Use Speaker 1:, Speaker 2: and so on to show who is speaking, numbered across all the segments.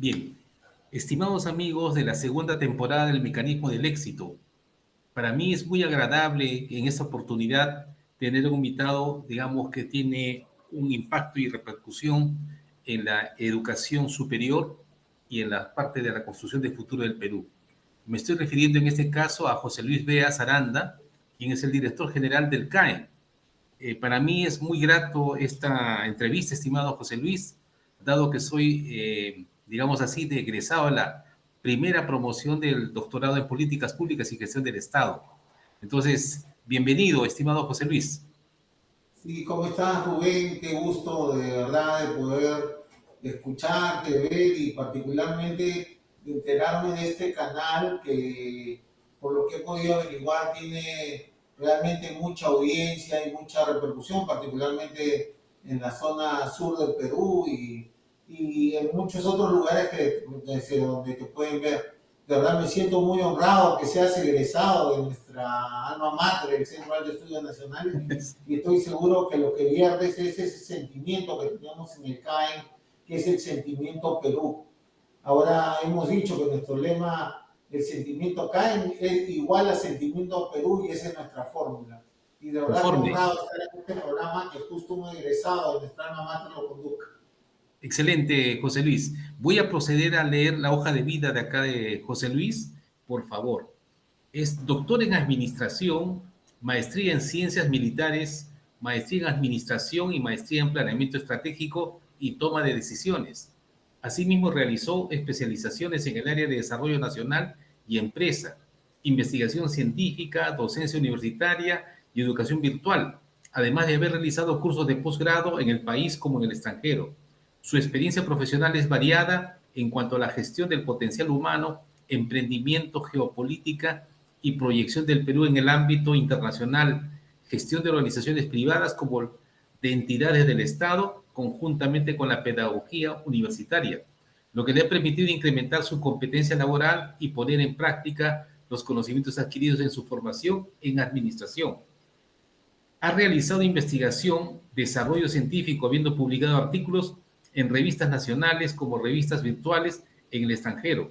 Speaker 1: Bien, estimados amigos de la segunda temporada del Mecanismo del Éxito, para mí es muy agradable en esta oportunidad tener un invitado, digamos, que tiene un impacto y repercusión en la educación superior y en la parte de la construcción del futuro del Perú. Me estoy refiriendo en este caso a José Luis Beas Aranda, quien es el director general del CAE. Para mí es muy grato esta entrevista, estimado José Luis, dado que soy, digamos así, de egresado a la primera promoción del doctorado en Políticas Públicas y Gestión del Estado. Entonces, bienvenido, estimado José Luis.
Speaker 2: Sí, ¿cómo estás, Rubén? Qué gusto de verdad de poder escucharte, ver y particularmente de enterarme de este canal que, por lo que he podido averiguar, tiene realmente mucha audiencia y mucha repercusión, particularmente en la zona sur del Perú y en muchos otros lugares desde donde te pueden ver. De verdad me siento muy honrado que seas egresado de nuestra alma mater, el Centro de Estudios Nacionales, y estoy seguro que lo que viertes es ese sentimiento que tenemos en el CAE, que es el sentimiento Perú. Ahora hemos dicho que nuestro lema, el sentimiento CAE, es igual a sentimiento Perú y esa es nuestra fórmula. Y de verdad que
Speaker 1: Conforme.
Speaker 2: honrado estar en este programa que justo un egresado de nuestra alma mater lo conduzca.
Speaker 1: Excelente, José Luis. Voy a proceder a leer la hoja de vida de acá de José Luis, por favor. Es doctor en Administración, maestría en Ciencias Militares, maestría en Administración y maestría en Planeamiento Estratégico y Toma de Decisiones. Asimismo, realizó especializaciones en el área de Desarrollo Nacional y Empresa, investigación científica, docencia universitaria y educación virtual, además de haber realizado cursos de posgrado en el país como en el extranjero. Su experiencia profesional es variada en cuanto a la gestión del potencial humano, emprendimiento, geopolítica y proyección del Perú en el ámbito internacional, gestión de organizaciones privadas como de entidades del Estado, conjuntamente con la pedagogía universitaria, lo que le ha permitido incrementar su competencia laboral y poner en práctica los conocimientos adquiridos en su formación en administración. Ha realizado investigación, desarrollo científico, habiendo publicado artículos en revistas nacionales como revistas virtuales en el extranjero.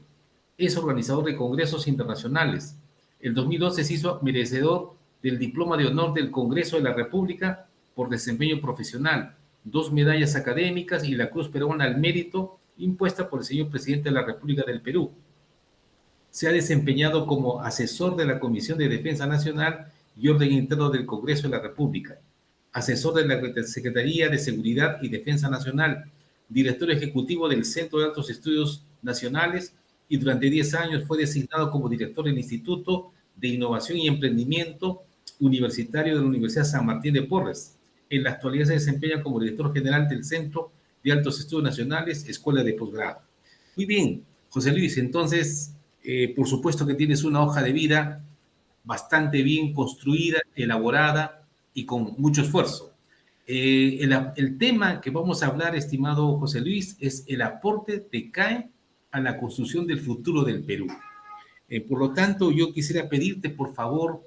Speaker 1: Es organizador de congresos internacionales. El 2011 se hizo merecedor del Diploma de Honor del Congreso de la República por desempeño profesional, 2 medallas académicas y la Cruz Peruana al Mérito impuesta por el señor presidente de la República del Perú. Se ha desempeñado como asesor de la Comisión de Defensa Nacional y Orden Interno del Congreso de la República, asesor de la Secretaría de Seguridad y Defensa Nacional, director ejecutivo del Centro de Altos Estudios Nacionales y durante 10 años fue designado como director del Instituto de Innovación y Emprendimiento Universitario de la Universidad San Martín de Porres. En la actualidad se desempeña como director general del Centro de Altos Estudios Nacionales, Escuela de Posgrado. Muy bien, José Luis, entonces, por supuesto que tienes una hoja de vida bastante bien construida, elaborada y con mucho esfuerzo. El tema que vamos a hablar, estimado José Luis, es el aporte de CAE a la construcción del futuro del Perú. Por lo tanto, yo quisiera pedirte, por favor,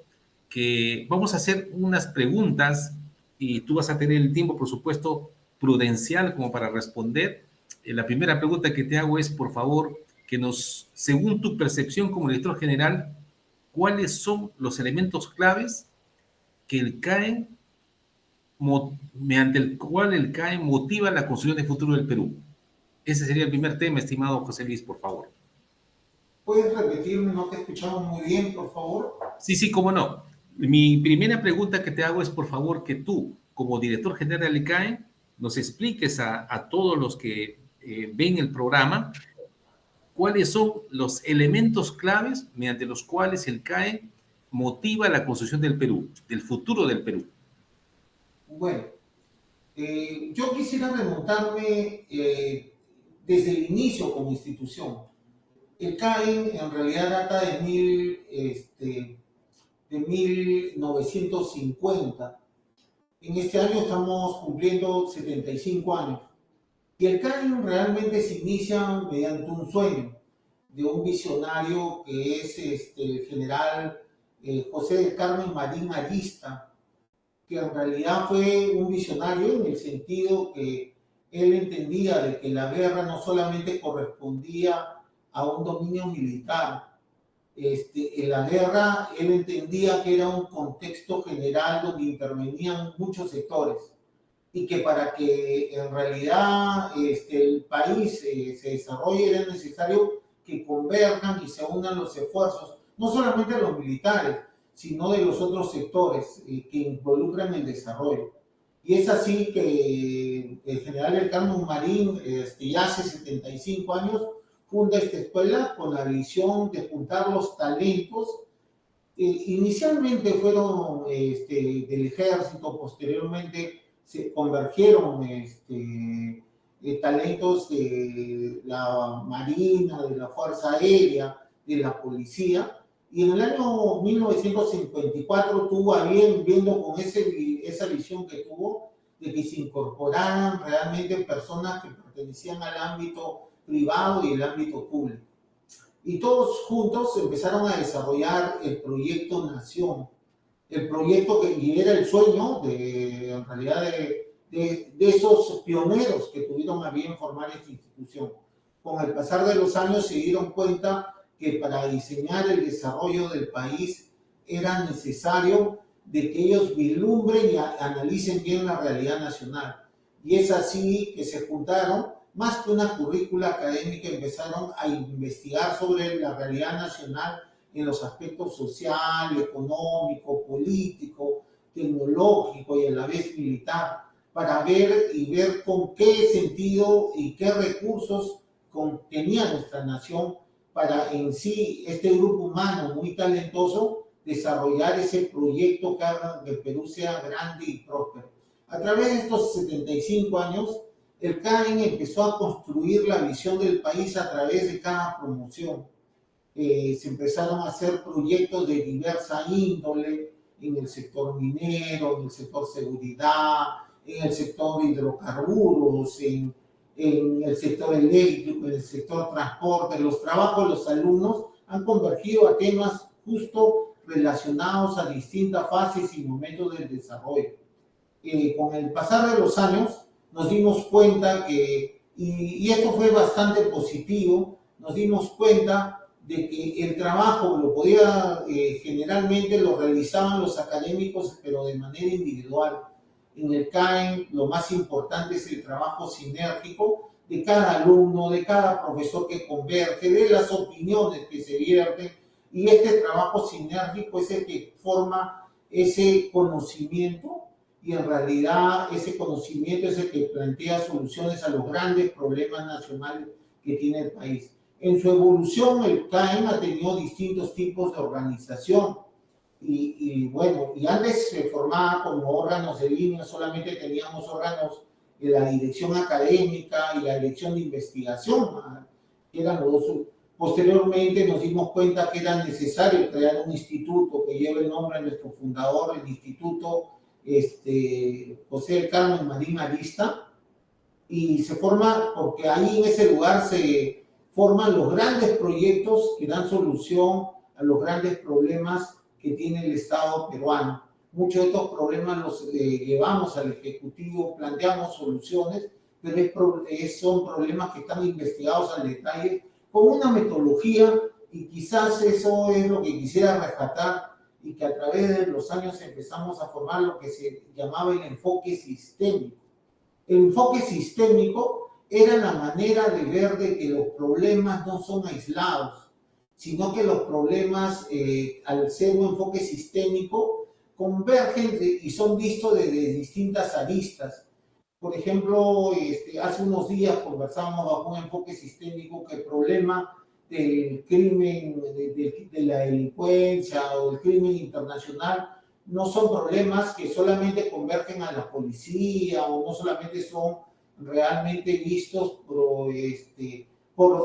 Speaker 1: que vamos a hacer unas preguntas y tú vas a tener el tiempo, por supuesto, prudencial como para responder. La primera pregunta que te hago es, por favor, que nos, según tu percepción como director general, ¿cuáles son los elementos claves que el CAE, mediante el cual el CAE motiva la construcción del futuro del Perú? Ese sería el primer tema, estimado José Luis, por favor.
Speaker 2: ¿Puedes repetirme? No te escuchamos muy bien, por favor.
Speaker 1: Sí, sí, cómo no. Mi primera pregunta que te hago es, por favor, que tú, como director general del CAE, nos expliques a todos los que ven el programa cuáles son los elementos claves mediante los cuales el CAE motiva la construcción del Perú, del futuro del Perú.
Speaker 2: Bueno, yo quisiera remontarme desde el inicio como institución. El CAE en realidad data de 1950. En este año estamos cumpliendo 75 años. Y el CAE realmente se inicia mediante un sueño de un visionario que es el general José del Carmen Marín Allista, que en realidad fue un visionario en el sentido que él entendía de que la guerra no solamente correspondía a un dominio militar. En la guerra él entendía que era un contexto general donde intervenían muchos sectores y que para que en realidad el país se desarrolle era necesario que converjan y se unan los esfuerzos, no solamente de los militares, sino de los otros sectores que involucran el desarrollo. Y es así que el general El Carmen Marín, ya hace 75 años, funda esta escuela con la visión de juntar los talentos. Inicialmente fueron del ejército, posteriormente se convergieron talentos de la Marina, de la Fuerza Aérea, de la Policía, y en el año 1954 tuvo a bien, viendo con esa visión que tuvo, de que se incorporaran realmente personas que pertenecían al ámbito privado y el ámbito público. Y todos juntos empezaron a desarrollar el proyecto Nación, el proyecto que y era el sueño en realidad de esos pioneros que tuvieron a bien formar esta institución. Con el pasar de los años se dieron cuenta que para diseñar el desarrollo del país era necesario de que ellos vislumbren y analicen bien la realidad nacional. Y es así que se juntaron, más que una currícula académica, empezaron a investigar sobre la realidad nacional en los aspectos social, económico, político, tecnológico y a la vez militar, para ver con qué sentido y qué recursos tenía nuestra nación para en sí este grupo humano muy talentoso desarrollar ese proyecto que haga que el Perú sea grande y próspero. A través de estos 75 años, el CAEN empezó a construir la visión del país a través de cada promoción. Se empezaron a hacer proyectos de diversa índole en el sector minero, en el sector seguridad, en el sector hidrocarburos, en el sector eléctrico, en el sector transporte. Los trabajos de los alumnos han convergido a temas justo relacionados a distintas fases y momentos del desarrollo. Con el pasar de los años nos dimos cuenta y esto fue bastante positivo, nos dimos cuenta de que el trabajo generalmente lo realizaban los académicos, pero de manera individual. En el CAEN lo más importante es el trabajo sinérgico de cada alumno, de cada profesor que converge, de las opiniones que se vierten, y este trabajo sinérgico es el que forma ese conocimiento, y en realidad ese conocimiento es el que plantea soluciones a los grandes problemas nacionales que tiene el país. En su evolución, el CAEN ha tenido distintos tipos de organización. Y antes se formaba como órganos de línea, solamente teníamos órganos de la dirección académica y la dirección de investigación, que eran los dos. Posteriormente nos dimos cuenta que era necesario crear un instituto que lleve el nombre de nuestro fundador, el Instituto José del Carmen Marín Arista, y se forma porque ahí en ese lugar se forman los grandes proyectos que dan solución a los grandes problemas que tiene el Estado peruano. Muchos de estos problemas los llevamos al Ejecutivo, planteamos soluciones, pero son problemas que están investigados al detalle con una metodología, y quizás eso es lo que quisiera rescatar, y que a través de los años empezamos a formar lo que se llamaba el enfoque sistémico. El enfoque sistémico era la manera de ver de que los problemas no son aislados, sino que los problemas, al ser un enfoque sistémico, convergen y son vistos desde distintas aristas. Por ejemplo, hace unos días conversamos bajo un enfoque sistémico que el problema del crimen, de la delincuencia o del crimen internacional no son problemas que solamente convergen a la policía o no solamente son realmente vistos por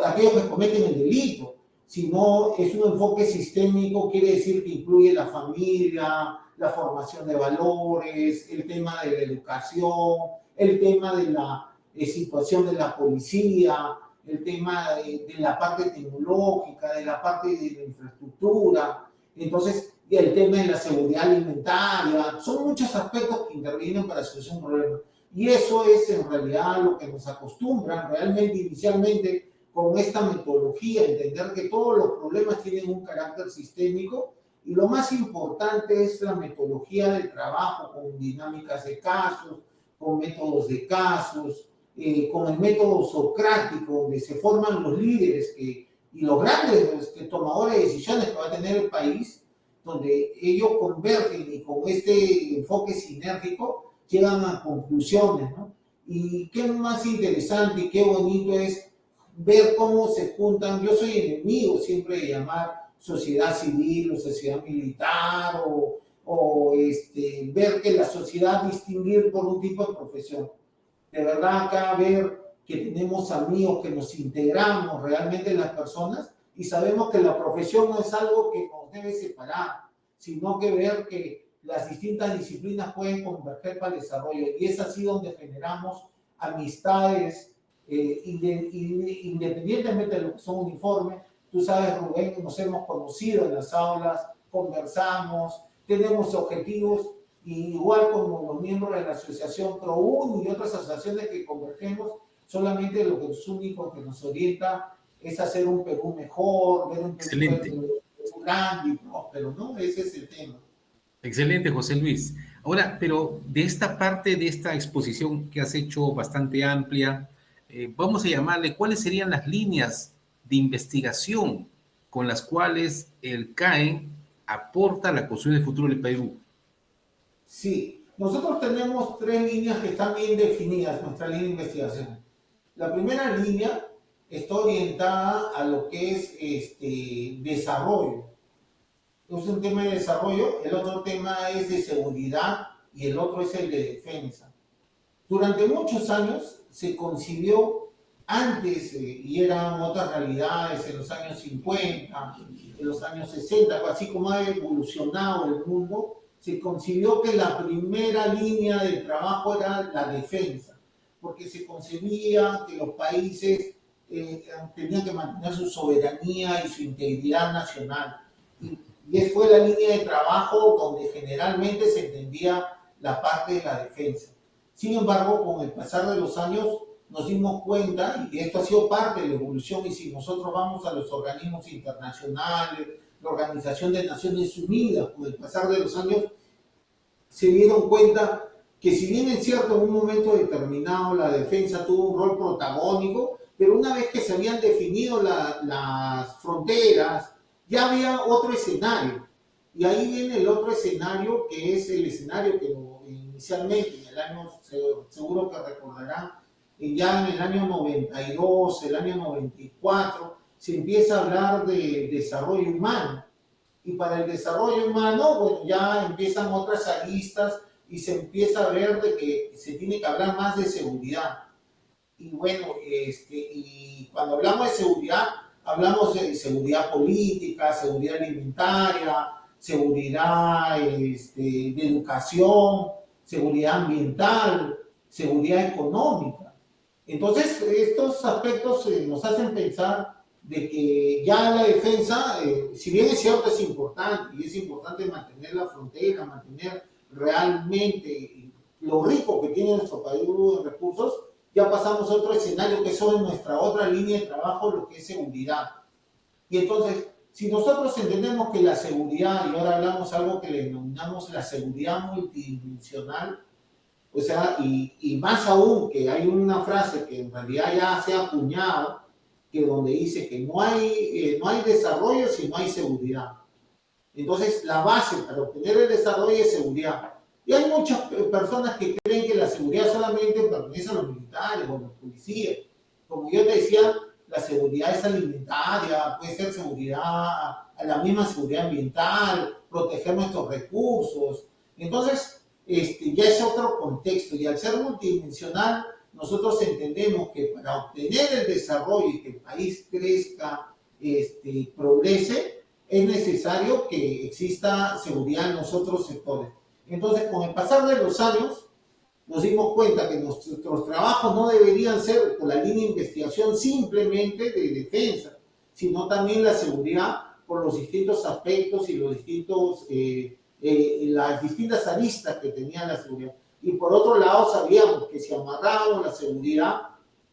Speaker 2: aquellos que cometen el delito, sino es un enfoque sistémico, quiere decir que incluye la familia, la formación de valores, el tema de la educación, el tema de la situación de la policía, el tema de la parte tecnológica, de la parte de la infraestructura, entonces el tema de la seguridad alimentaria. Son muchos aspectos que intervienen para solucionar un problema. Y eso es en realidad lo que nos acostumbran realmente inicialmente con esta metodología, entender que todos los problemas tienen un carácter sistémico y lo más importante es la metodología de trabajo con dinámicas de casos, con métodos de casos, con el método socrático, donde se forman los líderes y los grandes tomadores de decisiones que va a tener el país, donde ellos convergen y con este enfoque sinérgico llegan a conclusiones, ¿no? Y qué más interesante y qué bonito es ver cómo se juntan. Yo soy enemigo siempre de llamar sociedad civil o sociedad militar ver que la sociedad distinguir por un tipo de profesión. De verdad acá ver que tenemos amigos, que nos integramos realmente en las personas y sabemos que la profesión no es algo que nos debe separar, sino que ver que las distintas disciplinas pueden converger para el desarrollo. Y es así donde generamos amistades, independientemente de lo que son uniformes. Tú sabes, Rubén, que nos hemos conocido en las aulas, conversamos, tenemos objetivos, y igual como los miembros de la asociación ProUni y otras asociaciones que convergemos, solamente lo que es único que nos orienta es hacer un Perú mejor, ver un Perú grande y próspero, ¿no? Ese es el tema.
Speaker 1: Excelente, José Luis. Ahora, pero de esta parte de esta exposición que has hecho bastante amplia, vamos a llamarle, ¿cuáles serían las líneas de investigación con las cuales el CAE aporta a la construcción del futuro del Perú?
Speaker 2: Sí, nosotros tenemos tres líneas que están bien definidas, nuestra línea de investigación. La primera línea está orientada a lo que es desarrollo. Es un tema de desarrollo, el otro tema es de seguridad y el otro es el de defensa. Durante muchos años se concibió antes, y eran otras realidades, en los años 50, en los años 60, así como ha evolucionado el mundo, se concibió que la primera línea de trabajo era la defensa, porque se concebía que los países tenían que mantener su soberanía y su integridad nacional. Y fue la línea de trabajo donde generalmente se entendía la parte de la defensa. Sin embargo, con el pasar de los años nos dimos cuenta, y esto ha sido parte de la evolución, y si nosotros vamos a los organismos internacionales, la Organización de Naciones Unidas, con el pasar de los años, se dieron cuenta que si bien es cierto en un momento determinado la defensa tuvo un rol protagónico, pero una vez que se habían definido las fronteras, ya había otro escenario. Y ahí viene el otro escenario, que es el escenario que inicialmente, en el año, seguro que recordarán, ya en el año 92, el año 94, se empieza a hablar de desarrollo humano. Y para el desarrollo humano, bueno, ya empiezan otras aristas y se empieza a ver de que se tiene que hablar más de seguridad. Y bueno, y cuando hablamos de seguridad, hablamos de seguridad política, seguridad alimentaria, seguridad de educación, seguridad ambiental, seguridad económica. Entonces, estos aspectos nos hacen pensar de que ya la defensa, si bien es cierto, es importante, y es importante mantener la frontera, mantener realmente lo rico que tiene nuestro país en recursos, ya pasamos a otro escenario que son nuestra otra línea de trabajo, lo que es seguridad. Y entonces, si nosotros entendemos que la seguridad, y ahora hablamos algo que le denominamos la seguridad multidimensional, o sea, y más aún que hay una frase que en realidad ya se ha acuñado, que donde dice que no hay desarrollo si no hay seguridad. Entonces, la base para obtener el desarrollo es seguridad. Y hay muchas personas que creen que la seguridad solamente pertenece a los militares o a los policías. Como yo te decía, la seguridad es alimentaria, puede ser seguridad, a la misma seguridad ambiental, proteger nuestros recursos. Entonces, ya es otro contexto. Y al ser multidimensional, nosotros entendemos que para obtener el desarrollo y que el país crezca, progrese, es necesario que exista seguridad en los otros sectores. Entonces, con el pasar de los años, nos dimos cuenta que nuestros trabajos no deberían ser por la línea de investigación simplemente de defensa, sino también la seguridad por los distintos aspectos y los distintos, las distintas aristas que tenía la seguridad. y por otro lado sabíamos que si amarrábamos la seguridad,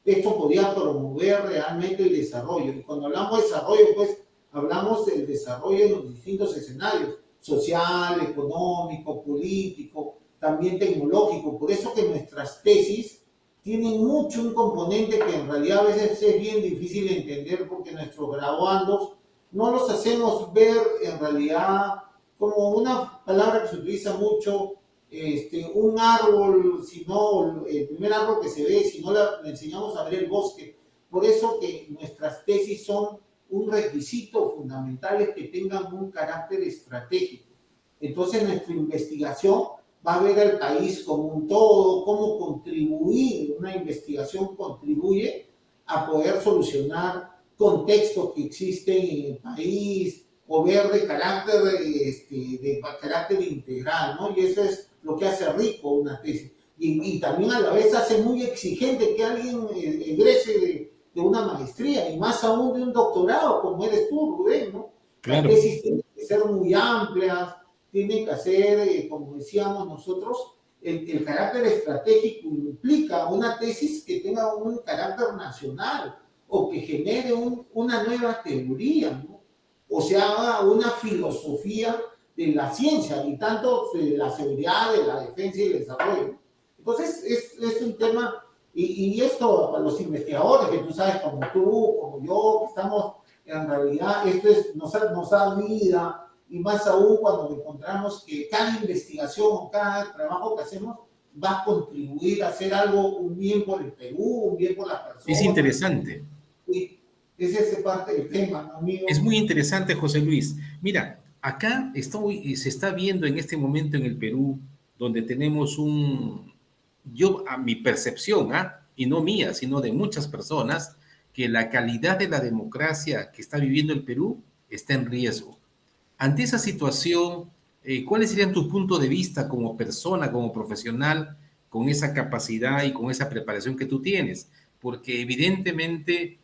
Speaker 2: esto podía promover realmente el desarrollo. Y cuando hablamos de desarrollo, pues hablamos del desarrollo en los distintos escenarios, social, económico, político, también tecnológico. Por eso que nuestras tesis tienen mucho un componente que en realidad a veces es bien difícil de entender porque nuestros graduandos no los hacemos ver en realidad como una palabra que se utiliza mucho, un árbol, sino el primer árbol que se ve, si no le enseñamos a ver el bosque. Por eso que nuestras tesis son un requisito fundamental es que tengan un carácter estratégico. Entonces nuestra investigación va a ver al país como un todo, cómo contribuir, una investigación contribuye a poder solucionar contextos que existen en el país o ver de carácter integral, ¿no? Y eso es lo que hace rico una tesis. Y también a la vez hace muy exigente que alguien egrese de una maestría y más aún de un doctorado, como eres tú, Rubén, ¿no? Las
Speaker 1: Claro.
Speaker 2: tesis tienen que ser muy amplias, tienen que ser, como decíamos nosotros, el carácter estratégico implica una tesis que tenga un carácter nacional o que genere una nueva teoría, ¿no? O sea, haga una filosofía de la ciencia y tanto de la seguridad, de la defensa y el desarrollo. Entonces, es un tema, y esto para los investigadores, que tú sabes, como tú, como yo, que estamos, en realidad, nos da vida, y más aún cuando encontramos que cada investigación o cada trabajo que hacemos va a contribuir a hacer algo, un bien por el Perú, un bien por las
Speaker 1: Es
Speaker 2: personas.
Speaker 1: interesante.
Speaker 2: Sí, esa es parte del tema, ¿no,
Speaker 1: Es
Speaker 2: amigo?
Speaker 1: muy interesante, José Luis. Mira, acá se está viendo en este momento en el Perú, donde tenemos yo a mi percepción, y no mía, sino de muchas personas, que la calidad de la democracia que está viviendo el Perú está en riesgo. Ante esa situación, ¿cuáles serían tus puntos de vista como persona, como profesional, con esa capacidad y con esa preparación que tú tienes? Porque evidentemente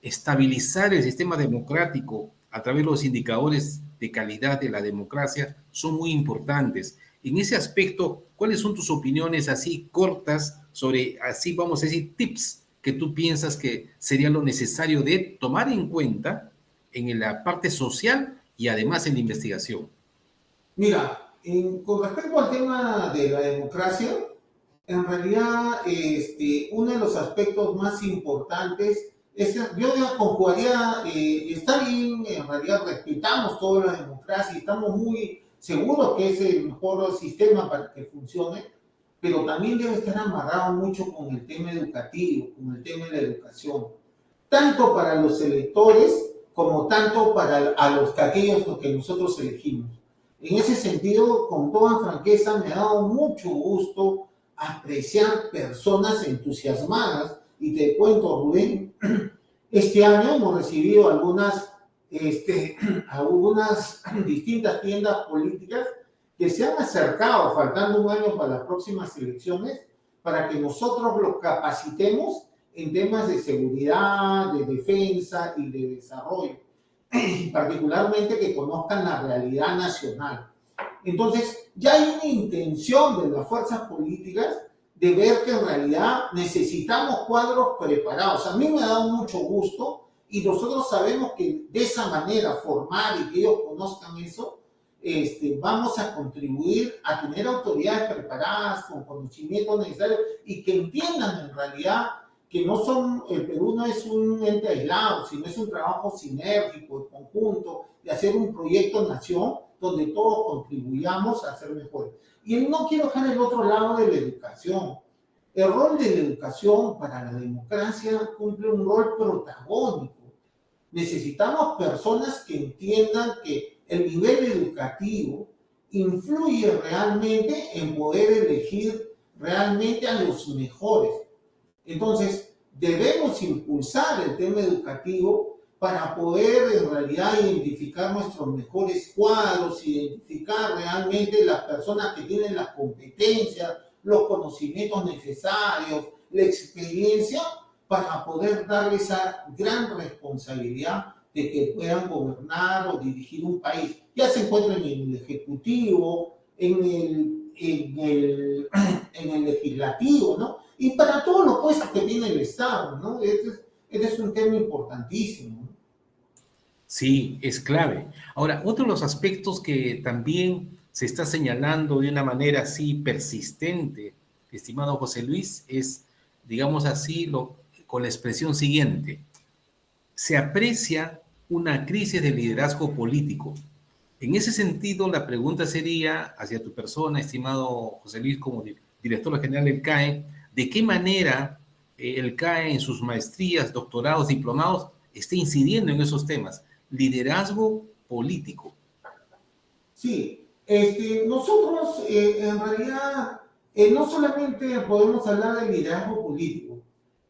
Speaker 1: estabilizar el sistema democrático a través de los indicadores de calidad de la democracia son muy importantes. En ese aspecto, ¿cuáles son tus opiniones así cortas sobre, así vamos a decir, tips que tú piensas que sería lo necesario de tomar en cuenta en la parte social y además en la investigación?
Speaker 2: Mira, con respecto al tema de la democracia, en realidad uno de los aspectos más importantes es, yo ya conjugaría, está bien, en realidad respetamos toda la democracia y estamos muy seguros que es el mejor sistema para que funcione, pero también debe estar amarrado mucho con el tema educativo, con el tema de la educación, tanto para los electores como tanto para aquellos que nosotros elegimos. En ese sentido, con toda franqueza, me ha dado mucho gusto apreciar personas entusiasmadas. Y te cuento, Rubén, este año hemos recibido algunas distintas tiendas políticas que se han acercado, faltando un año para las próximas elecciones, para que nosotros los capacitemos en temas de seguridad, de defensa y de desarrollo, y particularmente que conozcan la realidad nacional. Entonces, ya hay una intención de las fuerzas políticas de ver que en realidad necesitamos cuadros preparados. A mí me ha dado mucho gusto y nosotros sabemos que de esa manera formar y que ellos conozcan eso, vamos a contribuir a tener autoridades preparadas con conocimientos necesarios y que entiendan en realidad que el Perú no es un ente aislado, sino es un trabajo sinérgico, conjunto, de hacer un proyecto nación donde todos contribuyamos a ser mejores. Y no quiero dejar el otro lado de la educación. El rol de la educación para la democracia cumple un rol protagónico. Necesitamos personas que entiendan que el nivel educativo influye realmente en poder elegir realmente a los mejores. Entonces, debemos impulsar el tema educativo para poder en realidad identificar nuestros mejores cuadros, identificar realmente las personas que tienen las competencias, los conocimientos necesarios, la experiencia para poder darle esa gran responsabilidad de que puedan gobernar o dirigir un país. Ya se encuentran en el Ejecutivo, en el legislativo, ¿no? Y para todos los puestos que tiene el Estado, ¿no? Este es un tema importantísimo, ¿no?
Speaker 1: Sí, es clave. Ahora, otro de los aspectos que también se está señalando de una manera así persistente, estimado José Luis, es, digamos así, con la expresión siguiente: se aprecia una crisis de liderazgo político. En ese sentido, la pregunta sería hacia tu persona, estimado José Luis, como director general del CAE, ¿de qué manera el CAE en sus maestrías, doctorados, diplomados está incidiendo en esos temas? Liderazgo político.
Speaker 2: Sí, nosotros en realidad no solamente podemos hablar de liderazgo político.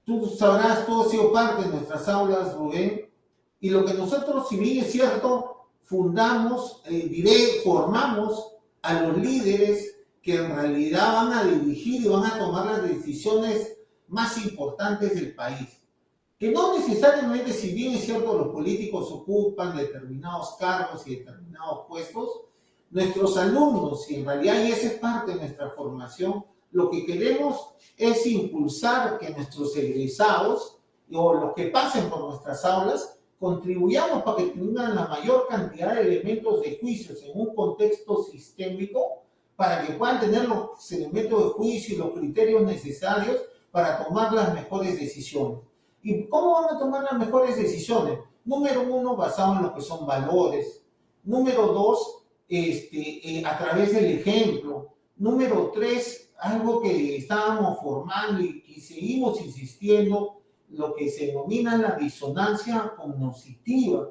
Speaker 2: Tú sabrás, tú has sido parte de nuestras aulas, Rubén, y lo que nosotros, si bien es cierto, fundamos, formamos a los líderes que en realidad van a dirigir y van a tomar las decisiones más importantes del país. Que no necesariamente, si bien es cierto, los políticos ocupan determinados cargos y determinados puestos, nuestros alumnos, y en realidad y esa es parte de nuestra formación, lo que queremos es impulsar que nuestros egresados o los que pasen por nuestras aulas contribuyamos para que tengan la mayor cantidad de elementos de juicios en un contexto sistémico para que puedan tener los elementos de juicio y los criterios necesarios para tomar las mejores decisiones. ¿Y cómo van a tomar las mejores decisiones? Número uno, basado en lo que son valores. Número dos, a través del ejemplo. Número tres, algo que estábamos formando y seguimos insistiendo, lo que se denomina la disonancia cognitiva.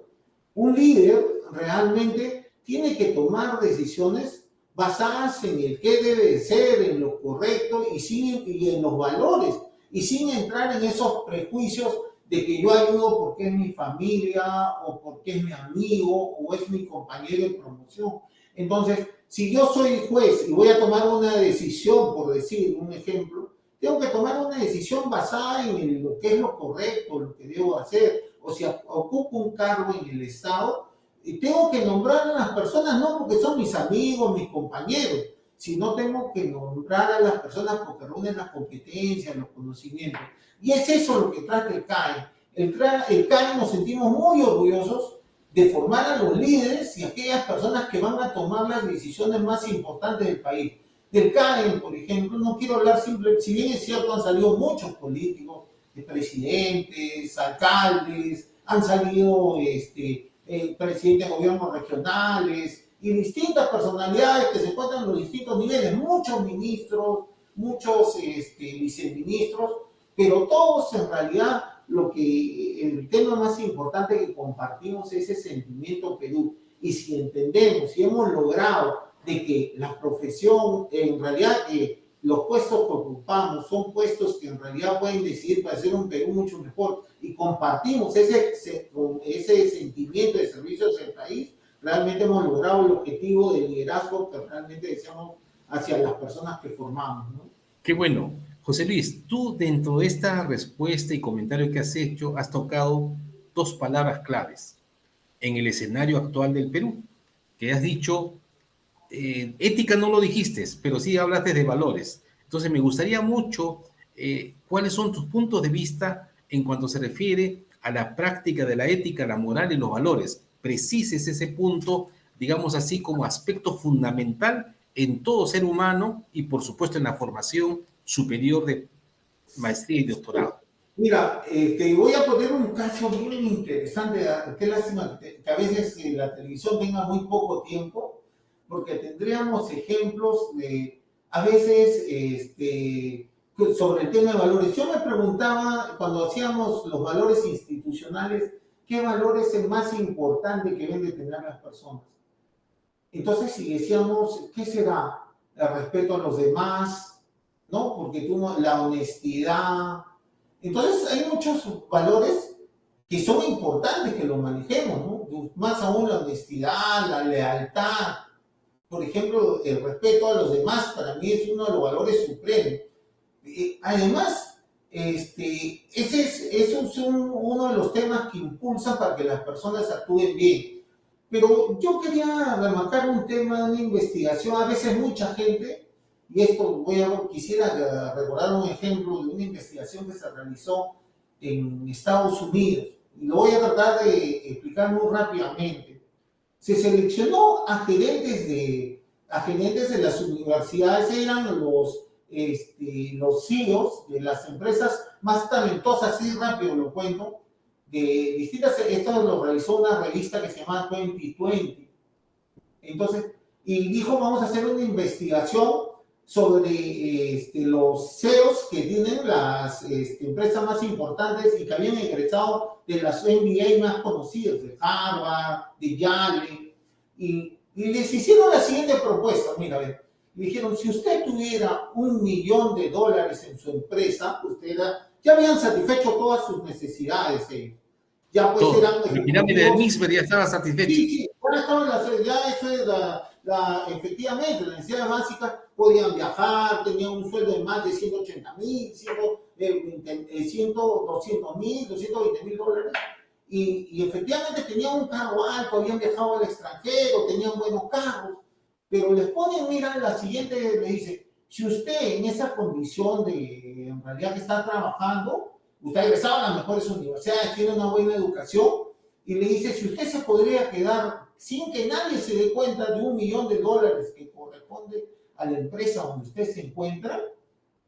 Speaker 2: Un líder realmente tiene que tomar decisiones basadas en el qué debe de ser, en lo correcto y en los valores, y sin entrar en esos prejuicios de que yo ayudo porque es mi familia o porque es mi amigo o es mi compañero de promoción. Entonces, si yo soy juez y voy a tomar una decisión, por decir un ejemplo, tengo que tomar una decisión basada en lo que es lo correcto, lo que debo hacer. O si ocupo un cargo en el Estado, y tengo que nombrar a las personas no porque son mis amigos, mis compañeros, sino tengo que nombrar a las personas porque reúnen las competencias, los conocimientos. Y es eso lo que trata el CAE. El CAE nos sentimos muy orgullosos de formar a los líderes y aquellas personas que van a tomar las decisiones más importantes del país. Del CAE, por ejemplo, no quiero hablar simple, si bien es cierto, han salido muchos políticos, presidentes, alcaldes, han salido presidentes de gobiernos regionales y distintas personalidades que se encuentran en los distintos niveles, muchos ministros, muchos viceministros, pero todos en realidad el tema más importante que compartimos es ese sentimiento Perú. Y si entendemos, si hemos logrado de que la profesión, en realidad los puestos que ocupamos son puestos que en realidad pueden decidir para hacer un Perú mucho mejor y compartimos ese sentimiento de servicio hacia el país, realmente hemos logrado el objetivo de liderazgo que realmente deseamos hacia las personas que formamos, ¿no?
Speaker 1: Qué bueno. José Luis, tú dentro de esta respuesta y comentario que has hecho, has tocado dos palabras claves en el escenario actual del Perú, que has dicho, ética no lo dijiste, pero sí hablaste de valores. Entonces me gustaría mucho, cuáles son tus puntos de vista en cuanto se refiere a la práctica de la ética, la moral y los valores. Precises ese punto, digamos así, como aspecto fundamental en todo ser humano y por supuesto en la formación superior de maestría y doctorado.
Speaker 2: Mira, te voy a poner un caso bien interesante. Qué lástima que a veces la televisión tenga muy poco tiempo, porque tendríamos ejemplos de, a veces, sobre el tema de valores. Yo me preguntaba, cuando hacíamos los valores institucionales, ¿qué valor es el más importante que deben de tener las personas? Entonces, si decíamos, ¿qué será? El respeto a los demás, ¿no? Porque la honestidad. Entonces, hay muchos valores que son importantes que los manejemos, ¿no? Más aún la honestidad, la lealtad. Por ejemplo, el respeto a los demás para mí es uno de los valores supremos. Además, esos son uno de los temas que impulsan para que las personas actúen bien. Pero yo quería remarcar un tema de una investigación. A veces mucha gente y esto quisiera recordar un ejemplo de una investigación que se realizó en Estados Unidos, y lo voy a tratar de explicar muy rápidamente. Se seleccionó a gerentes de las universidades, eran los CEOs de las empresas más talentosas, así rápido lo cuento, de distintas, esto lo realizó una revista que se llama 2020. Entonces, y dijo, vamos a hacer una investigación sobre los CEOs que tienen las empresas más importantes y que habían egresado de las MBA más conocidas, de Harvard, de Yale, y les hicieron la siguiente propuesta, mira, a ver, le dijeron, si usted tuviera $1.000.000 en su empresa, ya habían satisfecho todas sus necesidades ellos. Ya pues
Speaker 1: Todo.
Speaker 2: eran
Speaker 1: La pirámide de
Speaker 2: ejecutivos.
Speaker 1: Misber ya estaba satisfecho.
Speaker 2: Sí, sí, ahora estaban ya eso es efectivamente, las necesidades básicas, podían viajar, tenían un sueldo de más de 180.000, 200.000, $220.000, y efectivamente tenían un cargo alto, habían viajado al extranjero, tenían buenos cargos, pero les ponen, mira, la siguiente, le dice, si usted en esa condición de, en realidad que está trabajando, usted ha egresado a las mejores universidades, tiene una buena educación, y le dice, si usted se podría quedar sin que nadie se dé cuenta de $1.000.000 que corresponde a la empresa donde usted se encuentra,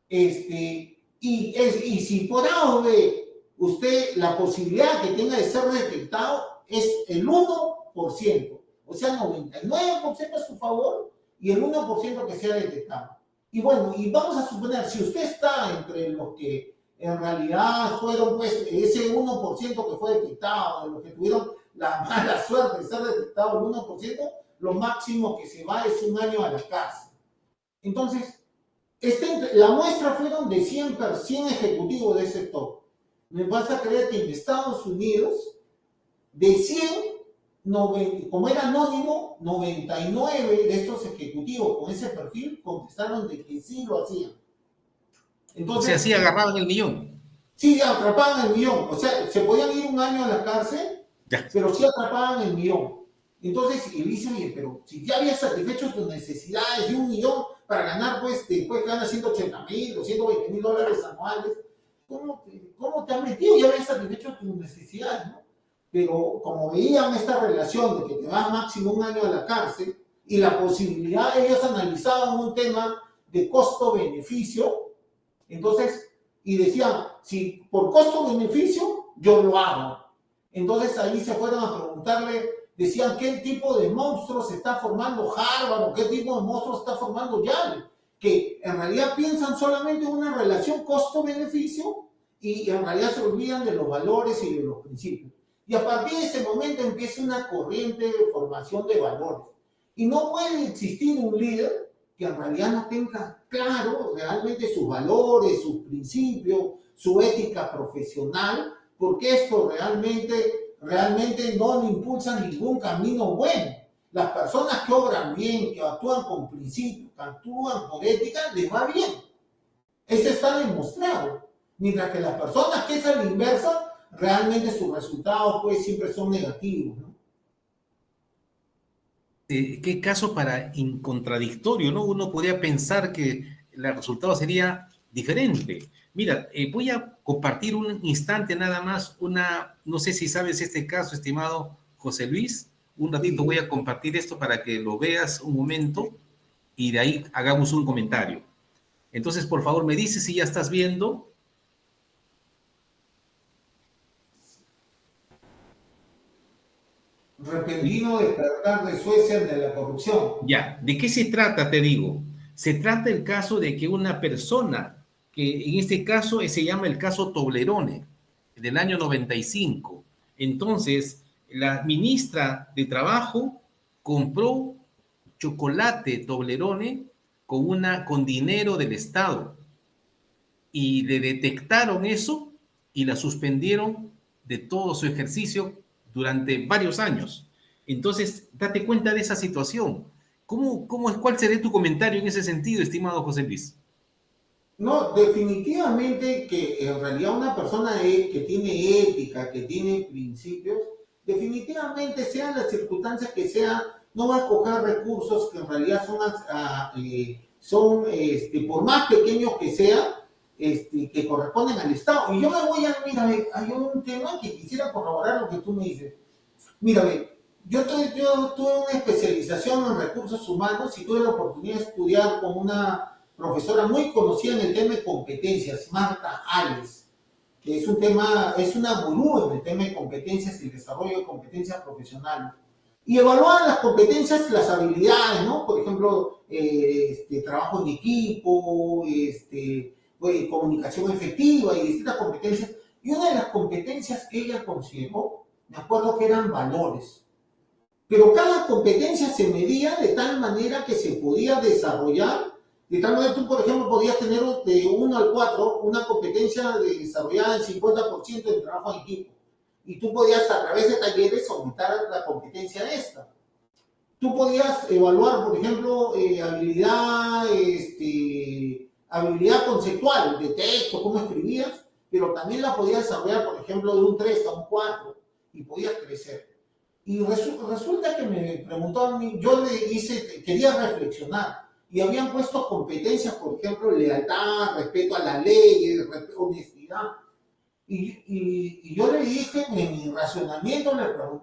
Speaker 2: y si por A o B usted la posibilidad que tenga de ser detectado es el 1%, o sea, 99% a su favor y el 1% que sea detectado. Y bueno, y vamos a suponer, si usted está entre los que en realidad fueron, pues, ese 1% que fue detectado, de los que tuvieron la mala suerte de ser detectado el 1%, lo máximo que se va es 1 año a la cárcel. Entonces, la muestra fueron de 100 ejecutivos de ese sector. Me vas a creer que en Estados Unidos, de 100, como era anónimo, 99 de estos ejecutivos con ese perfil contestaron de que sí lo hacían.
Speaker 1: O sea,
Speaker 2: Entonces,
Speaker 1: sí agarraban el millón.
Speaker 2: sí atrapaban el millón. O sea, se podían ir 1 año a la cárcel,
Speaker 1: Ya.
Speaker 2: pero sí atrapaban el millón. Entonces, él dice, oye, pero si ya habías satisfecho tus necesidades de 1 millón para ganar, pues, después ganas 180.000, $220.000 anuales, ¿cómo te has metido? Ya habías satisfecho tus necesidades, ¿no? Pero como veían esta relación de que te vas máximo 1 año a la cárcel y la posibilidad, ellos analizaban un tema de costo-beneficio, entonces, y decían, si por costo-beneficio, yo lo hago. Entonces ahí se fueron a preguntarle, decían, ¿qué tipo de monstruos se está formando Harvard o qué tipo de monstruos está formando Yale? Que en realidad piensan solamente en una relación costo-beneficio y en realidad se olvidan de los valores y de los principios. Y a partir de ese momento empieza una corriente de formación de valores. Y no puede existir un líder que en realidad no tenga claro realmente sus valores, sus principios, su ética profesional, porque esto realmente no le impulsa ningún camino bueno. Las personas que obran bien, que actúan con principios, que actúan con ética, les va bien. Eso está demostrado. Mientras que las personas que es a la inversa, realmente sus resultados pues siempre son negativos, ¿no?
Speaker 1: Qué caso para incontradictorio, ¿no? Uno podría pensar que el resultado sería diferente. Mira, voy a compartir un instante nada más, no sé si sabes este caso, estimado José Luis, un ratito
Speaker 2: Sí,
Speaker 1: voy a compartir esto para que lo veas un momento y de ahí hagamos un comentario. Entonces, por favor, me dices si ya estás viendo.
Speaker 2: repentino despertar de Suecia de la corrupción.
Speaker 1: Ya, ¿de qué se trata? Te digo. Se trata el caso de que una persona, que en este caso se llama el caso Toblerone, del año 95. Entonces, la ministra de Trabajo compró chocolate Toblerone con dinero del Estado y le detectaron eso y la suspendieron de todo su ejercicio durante varios años. Entonces, date cuenta de esa situación. ¿Cuál sería tu comentario en ese sentido, estimado José Luis?
Speaker 2: No, definitivamente que en realidad una persona que tiene ética, que tiene principios, definitivamente sean las circunstancias que sean, no va a coger recursos que en realidad son, por más pequeños que sean, que corresponden al Estado. Y yo me voy a, mira, hay un tema que quisiera corroborar lo que tú me dices. Mira, yo tuve una especialización en recursos humanos y tuve la oportunidad de estudiar con una profesora muy conocida en el tema de competencias, Marta Ales, que es un tema, es una gurú en el tema de competencias y desarrollo de competencias profesionales. Y evaluaban las competencias, las habilidades, ¿no? Por ejemplo, trabajo en equipo, comunicación efectiva y distintas competencias. Y una de las competencias que ella consideró, me acuerdo que eran valores. Pero cada competencia se medía de tal manera que se podía desarrollar, de tal manera que tú, por ejemplo, podías tener de 1 al 4 una competencia desarrollada en 50% de trabajo en equipo. Y tú podías, a través de talleres, aumentar la competencia esta. Tú podías evaluar, por ejemplo, habilidad conceptual de texto, cómo escribías, pero también la podías desarrollar, por ejemplo, de un 3 a un 4 y podías crecer. Y resulta que me preguntó a mí, yo le hice, quería reflexionar, y habían puesto competencias, por ejemplo, lealtad, respeto a las leyes, honestidad. Y yo le dije, en mi razonamiento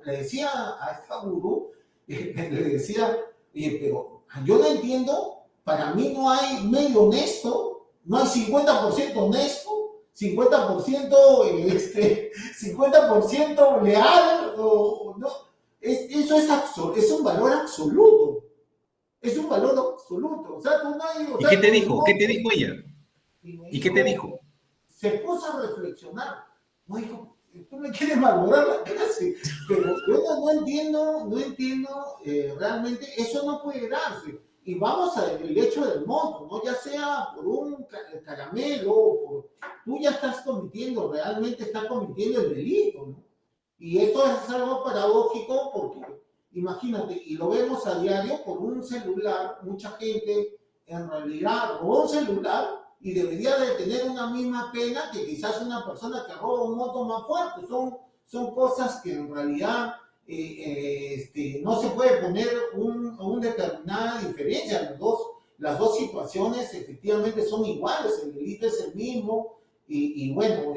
Speaker 2: le decía a esta gurú, le decía, oye, pero yo no entiendo, para mí no hay medio honesto, no hay 50% honesto, 50%, 50% leal, o no. Eso es un valor absoluto. Es un valor absoluto. O sea, tú no hay, o
Speaker 1: ¿Y
Speaker 2: sea,
Speaker 1: qué te
Speaker 2: no,
Speaker 1: dijo? ¿Qué te dijo ella?
Speaker 2: y me
Speaker 1: ¿Y qué te
Speaker 2: dijo,
Speaker 1: dijo?
Speaker 2: se puso a reflexionar. No dijo, tú me quieres valorar la clase, pero yo no entiendo realmente, eso no puede darse. Y vamos al hecho del monto, ¿no? Ya sea por un caramelo, tú ya estás cometiendo, realmente estás cometiendo el delito, ¿no? Y esto es algo paradójico porque, imagínate, y lo vemos a diario por un celular, mucha gente en realidad robó un celular y debería de tener una misma pena que quizás una persona que roba un moto más fuerte. Son cosas que en realidad no se puede poner una determinada diferencia. Las dos situaciones efectivamente son iguales, el delito es el mismo y bueno,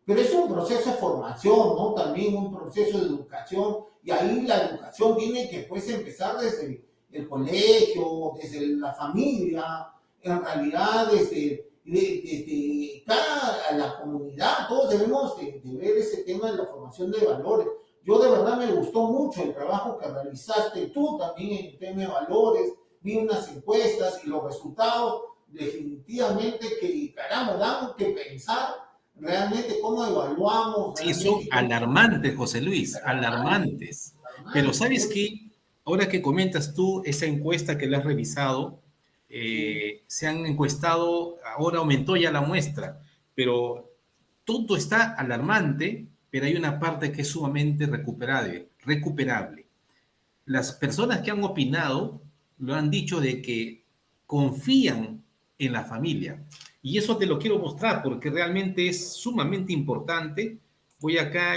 Speaker 2: pero es un proceso de formación, ¿no? También un proceso de educación y ahí la educación tiene que pues empezar desde el colegio, desde la familia, en realidad desde cada la comunidad, todos debemos de ver ese tema de la formación de valores. Yo de verdad me gustó mucho el trabajo que realizaste tú también en el tema de valores, vi unas encuestas y los resultados definitivamente que, caramba, dan que pensar realmente cómo evaluamos,
Speaker 1: Sí, son
Speaker 2: realmente cómo...
Speaker 1: alarmantes, José Luis, alarmantes. Pero ¿sabes qué? Ahora que comentas tú esa encuesta que le has revisado,
Speaker 2: Sí,
Speaker 1: se han encuestado, ahora aumentó ya la muestra, pero todo está alarmante, pero hay una parte que es sumamente recuperable. Las personas que han opinado lo han dicho de que confían en la familia. Y eso te lo quiero mostrar porque realmente es sumamente importante. Voy acá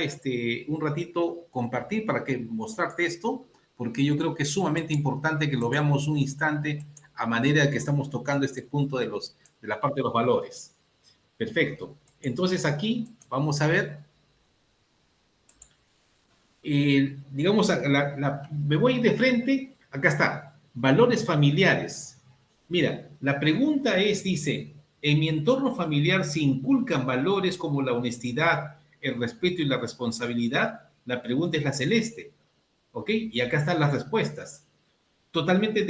Speaker 1: un ratito compartir para que mostrarte esto, porque yo creo que es sumamente importante que lo veamos un instante a manera de que estamos tocando este punto de la parte de los valores. Perfecto. Entonces aquí vamos a ver, digamos, me voy de frente, acá está, valores familiares. Mira, la pregunta es, dice, ¿en mi entorno familiar se inculcan valores como la honestidad, el respeto y la responsabilidad? La pregunta es la celeste, ¿ok? Y acá están las respuestas. Totalmente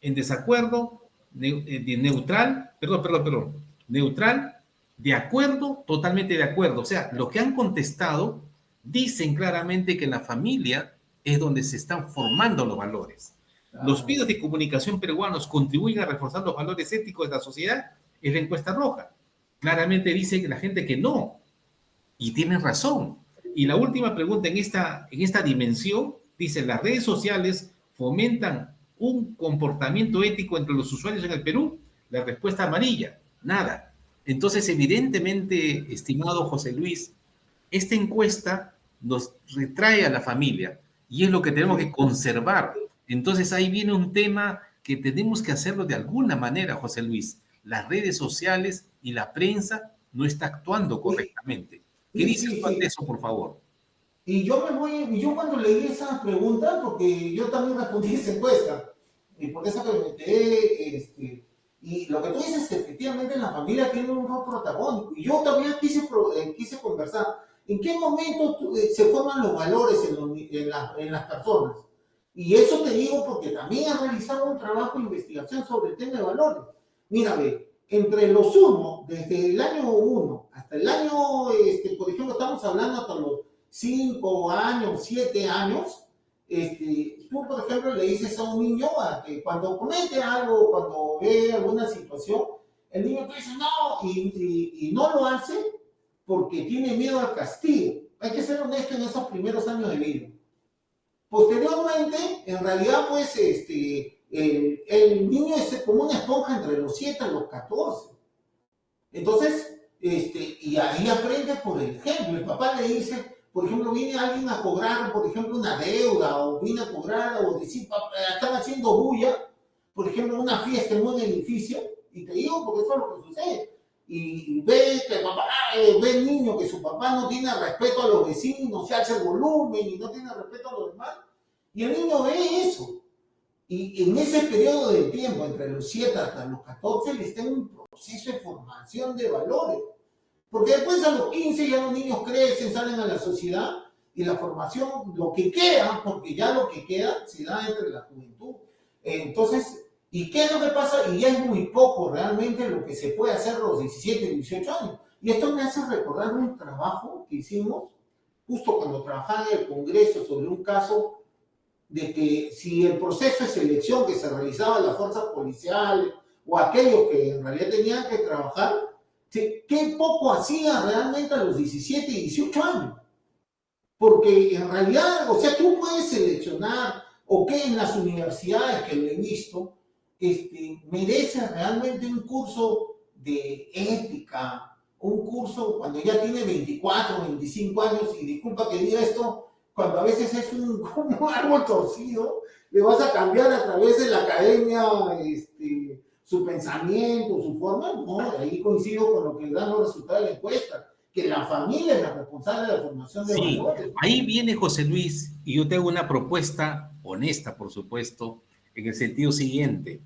Speaker 1: en desacuerdo, neutral, perdón, neutral, de acuerdo, totalmente de acuerdo. O sea, lo que han contestado dicen claramente que en la familia es donde se están formando los valores. Los
Speaker 2: claro.
Speaker 1: medios de comunicación peruanos contribuyen a reforzar los valores éticos de la sociedad, es la encuesta roja. Claramente dice que la gente que no, y tienen razón. Y la última pregunta en esta dimensión dice, ¿las redes sociales fomentan un comportamiento ético entre los usuarios en el Perú? La respuesta amarilla, nada. Entonces, evidentemente, estimado José Luis, esta encuesta nos retrae a la familia y es lo que tenemos que
Speaker 2: Sí.
Speaker 1: conservar. Entonces ahí viene un tema que tenemos que hacerlo de alguna manera, José Luis. Las redes sociales y la prensa no está actuando
Speaker 2: Sí,
Speaker 1: correctamente. ¿Qué
Speaker 2: sí,
Speaker 1: dices
Speaker 2: sí,
Speaker 1: tú ante
Speaker 2: sí.
Speaker 1: eso, por favor?
Speaker 2: Y yo cuando leí esa pregunta, porque yo también respondí esa encuesta, y por eso que me quedé, y lo que tú dices, efectivamente la familia tiene un rol protagónico, y yo también quise conversar, ¿en qué momento se forman los valores en las personas? Y eso te digo porque también he realizado un trabajo de investigación sobre el tema de valores. Mira, ve, entre los uno, desde el año uno hasta el año, por ejemplo, estamos hablando hasta los 5 años, 7 años, tú, por ejemplo, le dices a un niño que cuando comete algo, cuando ve alguna situación, el niño te dice no y no lo hace porque tiene miedo al castigo. Hay que ser honesto en esos primeros años de vida. Posteriormente, en realidad, pues, el niño es como una esponja entre los 7 y los 14. Entonces, y ahí aprende por el ejemplo. El papá le dice, por ejemplo, viene alguien a cobrar, por ejemplo, una deuda, o viene a cobrar, o decir, están haciendo bulla, por ejemplo, una fiesta en un edificio, y te digo porque eso es lo que sucede. Y ve que el papá, ve el niño que su papá no tiene respeto a los vecinos, se hace el volumen y no tiene respeto a los demás, y el niño ve eso. Y en ese periodo de tiempo, entre los 7 hasta los 14, le está en un proceso de formación de valores. Porque después a los 15 ya los niños crecen, salen a la sociedad y la formación, lo que queda, porque ya lo que queda se da entre la juventud. Entonces, ¿y qué es lo que pasa? Y ya es muy poco realmente lo que se puede hacer a los 17 y 18 años. Y esto me hace recordar un trabajo que hicimos justo cuando trabajaba en el Congreso sobre un caso de que si el proceso de selección que se realizaba en las fuerzas policiales o aquellos que en realidad tenían que trabajar, qué poco hacía realmente a los 17 y 18 años. Porque en realidad, o sea, tú puedes seleccionar o que en las universidades que lo he visto, merece realmente un curso de ética, un curso cuando ya tiene 24, 25 años, y disculpa que diga esto, cuando a veces es un árbol torcido, le vas a cambiar a través de la academia su pensamiento, su forma, no, ahí coincido con lo que dan los resultados de la encuesta, que la familia es la responsable de la formación de
Speaker 1: Sí,
Speaker 2: valores.
Speaker 1: ahí viene José Luis y yo te hago una propuesta honesta, por supuesto, en el sentido siguiente.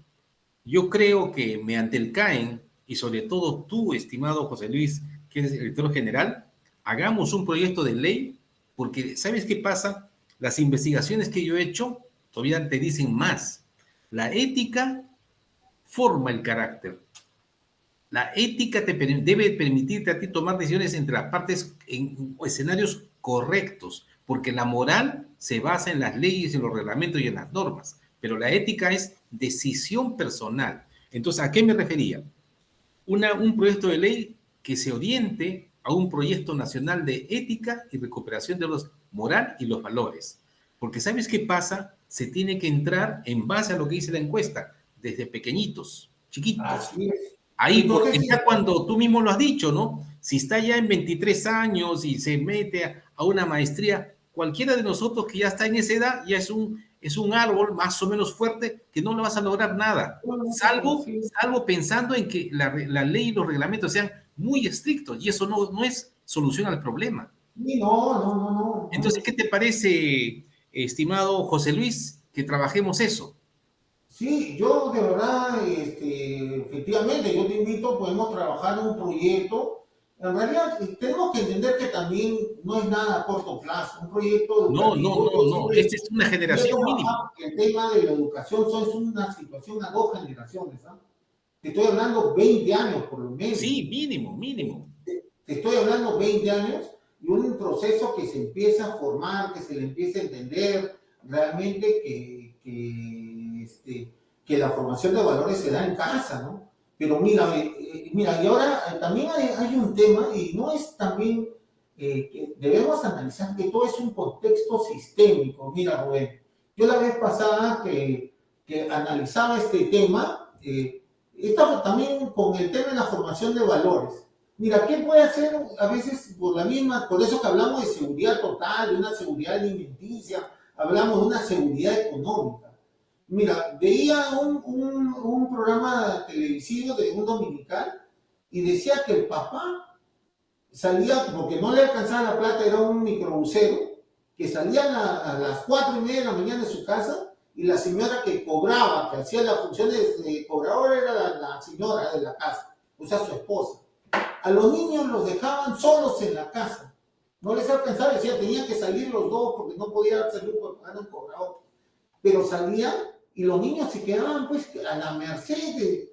Speaker 1: Yo creo que mediante el CAEN y sobre todo tú, estimado José Luis, que eres el director general, hagamos un proyecto de ley, porque ¿sabes qué pasa? Las investigaciones que yo he hecho todavía te dicen más. La ética forma el carácter. La ética debe permitirte a ti tomar decisiones entre las partes en escenarios correctos, porque la moral se basa en las leyes, en los reglamentos y en las normas, pero la ética es decisión personal. Entonces, ¿a qué me refería? Un proyecto de ley que se oriente a un proyecto nacional de ética y recuperación de los moral y los valores. Porque ¿sabes qué pasa? Se tiene que entrar en base a lo que dice la encuesta, desde pequeñitos, chiquitos.
Speaker 2: Así es.
Speaker 1: Ahí,
Speaker 2: Entonces,
Speaker 1: porque ya cuando tú mismo lo has dicho, ¿no? Si está ya en 23 años y se mete a una maestría, cualquiera de nosotros que ya está en esa edad ya es un árbol más o menos fuerte que no le vas a lograr nada,
Speaker 2: sí,
Speaker 1: salvo pensando en que la ley y los reglamentos sean muy estrictos y eso no es solución al problema.
Speaker 2: sí, no, no, no, no,
Speaker 1: Entonces,
Speaker 2: no.
Speaker 1: ¿qué te parece, estimado José Luis, que trabajemos eso?
Speaker 2: Sí, yo de verdad, efectivamente, yo te invito, podemos trabajar en un proyecto. En realidad, tenemos que entender que también no es nada a corto plazo. Un proyecto
Speaker 1: No, no,
Speaker 2: educativo,
Speaker 1: no, no. Esta es una
Speaker 2: yo he
Speaker 1: generación mínimo.
Speaker 2: trabajado en el tema de la educación, eso es una situación a 2 generaciones. ¿Ah? Te estoy hablando 20 años por lo menos.
Speaker 1: Sí, mínimo, mínimo.
Speaker 2: Te estoy hablando 20 años y un proceso que se empieza a formar, que se le empieza a entender realmente que la formación de valores se da en casa, ¿no? Pero mira, mira, y ahora también hay un tema, y no es también que debemos analizar que todo es un contexto sistémico. Mira, Rubén, yo la vez pasada que analizaba este tema, estaba también con el tema de la formación de valores. Mira, ¿qué puede hacer a veces por eso que hablamos de seguridad total, de una seguridad alimenticia, hablamos de una seguridad económica? Mira, veía un programa televisivo de un dominical y decía que el papá salía, porque no le alcanzaba la plata, era un microbusero, que salía a las 4:30 de la mañana de su casa y la señora que cobraba, que hacía las funciones de cobradora, era la señora de la casa, o sea, su esposa. A los niños los dejaban solos en la casa. No les alcanzaba, decía, tenían que salir los dos porque no podía salir porque eran cobrados. Pero salían y los niños se quedaban pues a la merced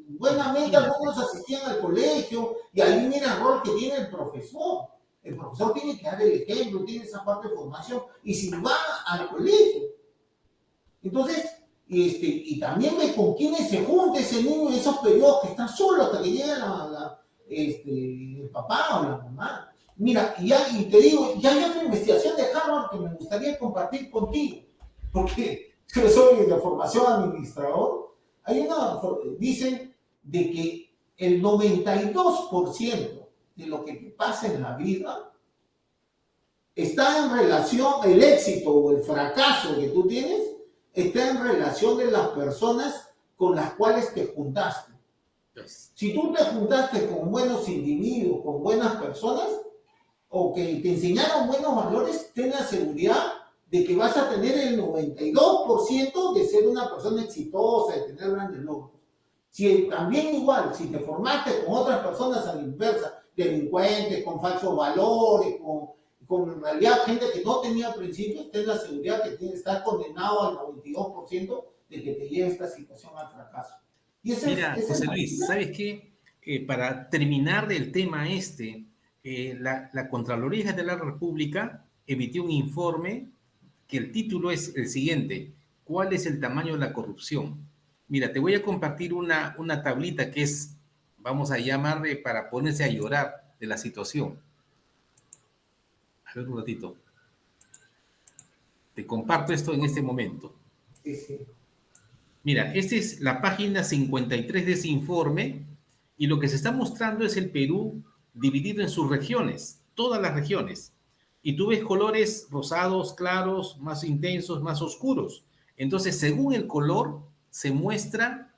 Speaker 2: buenamente
Speaker 1: Imagínate.
Speaker 2: algunos asistían al colegio y ahí mira el rol que tiene el profesor. El profesor tiene que dar el ejemplo, tiene esa parte de formación y si va al colegio. Entonces, y también ve con quiénes se junta ese niño en esos periodos que está solo hasta que llega el papá o la mamá. Mira, y te digo, ya hay otra investigación de Harvard que me gustaría compartir contigo, porque yo soy de formación administrador. Dicen de que el 92% de lo que te pasa en la vida está en relación, el éxito o el fracaso que tú tienes, está en relación de las personas con las cuales te juntaste.
Speaker 1: Pues,
Speaker 2: Si tú te juntaste con buenos individuos, con buenas personas, o que te enseñaron buenos valores, ten la seguridad de que vas a tener el 92% de ser una persona exitosa, de tener grandes logros. Si también igual, si te formaste con otras personas a la inversa, delincuentes, con falsos valores, con en realidad gente que no tenía principios, ten la seguridad que estás condenado al 92% de que te lleve esta situación al fracaso. Y
Speaker 1: mira,
Speaker 2: esa es
Speaker 1: José
Speaker 2: la
Speaker 1: Luis,
Speaker 2: vida.
Speaker 1: ¿sabes qué? Para terminar del tema este, la Contraloría General de la República emitió un informe que el título es el siguiente: ¿cuál es el tamaño de la corrupción? Mira, te voy a compartir una tablita que es, vamos a llamarle, para ponerse a llorar de la situación. A ver un ratito. Te comparto esto en este momento.
Speaker 2: Sí, sí.
Speaker 1: Mira, esta es la página 53 de ese informe y lo que se está mostrando es el Perú dividido en sus regiones, todas las regiones. Y tú ves colores rosados, claros, más intensos, más oscuros. Entonces, según el color, se muestra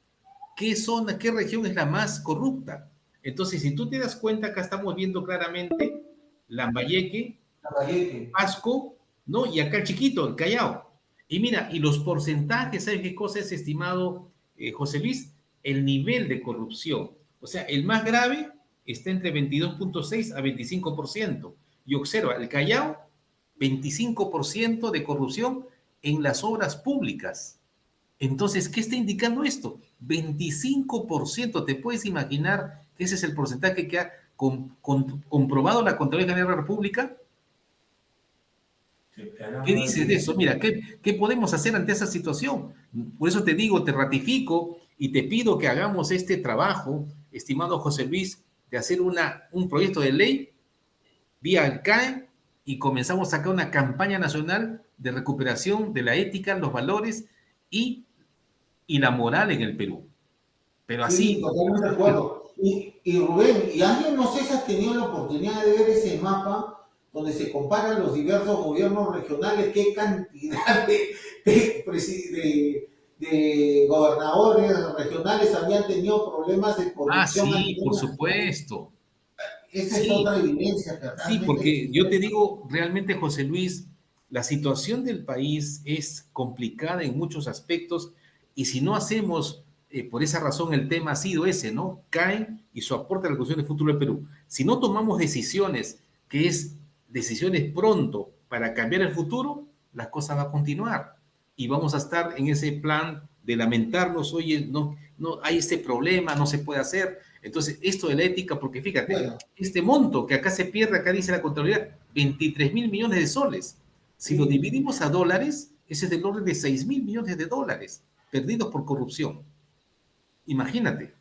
Speaker 1: qué zona, qué región es la más corrupta. Entonces, si tú te das cuenta, acá estamos viendo claramente Lambayeque,
Speaker 2: Caballete.
Speaker 1: Pasco, ¿no? Y acá el chiquito, el Callao. Y mira, y los porcentajes, ¿sabes qué cosa es, estimado José Luis? El nivel de corrupción. O sea, el más grave está entre 22.6 a 25%. Y observa, el Callao, 25% de corrupción en las obras públicas. Entonces, ¿qué está indicando esto? 25%. ¿Te puedes imaginar que ese es el porcentaje que ha comprobado la Contraloría General de la República? ¿Qué dices de eso? Mira, ¿qué podemos hacer ante esa situación? Por eso te digo, te ratifico y te pido que hagamos este trabajo, estimado José Luis, de hacer un proyecto de ley vía el CAE y comenzamos a sacar una campaña nacional de recuperación de la ética, los valores y, y la moral en el Perú. Pero
Speaker 2: Sí,
Speaker 1: así,
Speaker 2: totalmente de acuerdo. Y Rubén, ¿y alguien no sé si has tenido la oportunidad de ver ese mapa donde se comparan los diversos gobiernos regionales, qué cantidad de gobernadores regionales habían tenido problemas de corrupción a
Speaker 1: sí,
Speaker 2: nivel
Speaker 1: por
Speaker 2: nacional?
Speaker 1: supuesto.
Speaker 2: Esa es
Speaker 1: Sí,
Speaker 2: otra evidencia que
Speaker 1: sí,
Speaker 2: realmente
Speaker 1: porque yo te
Speaker 2: existe.
Speaker 1: digo, realmente, José Luis, la situación del país es complicada en muchos aspectos y si no hacemos, por esa razón el tema ha sido ese, ¿no? CAE y su aporte a la construcción del futuro del Perú. Si no tomamos decisiones, que es decisiones pronto para cambiar el futuro, la cosa va a continuar y vamos a estar en ese plan de lamentarnos, oye, no, no hay este problema, no se puede hacer. Entonces, esto de la ética, porque fíjate,
Speaker 2: Bueno,
Speaker 1: este monto que acá se pierde, acá dice la Contraloría, 23.000 millones de soles. Si lo
Speaker 2: sí,
Speaker 1: dividimos a dólares, ese es del orden de 6.000 millones de dólares perdidos por corrupción. Imagínate,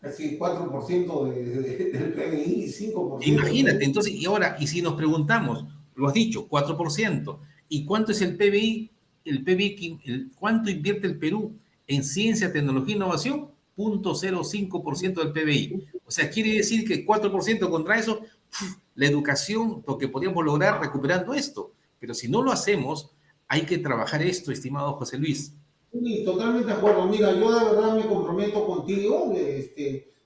Speaker 2: casi 4% del PBI, 5% del
Speaker 1: imagínate.
Speaker 2: PBI.
Speaker 1: Entonces, y ahora, y si nos preguntamos, lo has dicho, 4%, ¿y cuánto es el PBI? ¿Cuánto invierte el Perú en ciencia, tecnología e innovación? 0.05% del PBI. O sea, quiere decir que 4% contra eso, la educación, lo que podríamos lograr recuperando esto. Pero si no lo hacemos, hay que trabajar esto, estimado José Luis.
Speaker 2: Sí, totalmente de acuerdo. Mira, yo de verdad me comprometo contigo.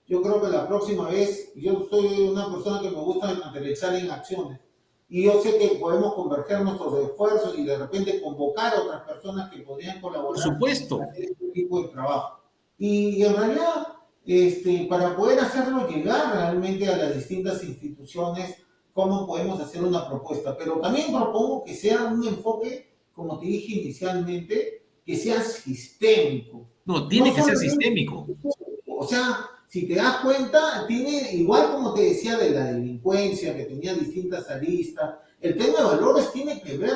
Speaker 2: Yo creo que la próxima vez, yo soy una persona que me gusta materializar en acciones. Y yo sé que podemos converger nuestros esfuerzos y de repente convocar a otras personas que podrían
Speaker 1: Por
Speaker 2: colaborar para
Speaker 1: supuesto,
Speaker 2: hacer este tipo de trabajo. Y en realidad, para poder hacerlo llegar realmente a las distintas instituciones, cómo podemos hacer una propuesta. Pero también propongo que sea un enfoque, como te dije inicialmente, que sea sistémico.
Speaker 1: no,
Speaker 2: No
Speaker 1: tiene que ser
Speaker 2: solamente,
Speaker 1: sistémico.
Speaker 2: o sea, si te das cuenta, tiene, igual como te decía de la delincuencia, que tenía distintas aristas, el tema de valores tiene que ver,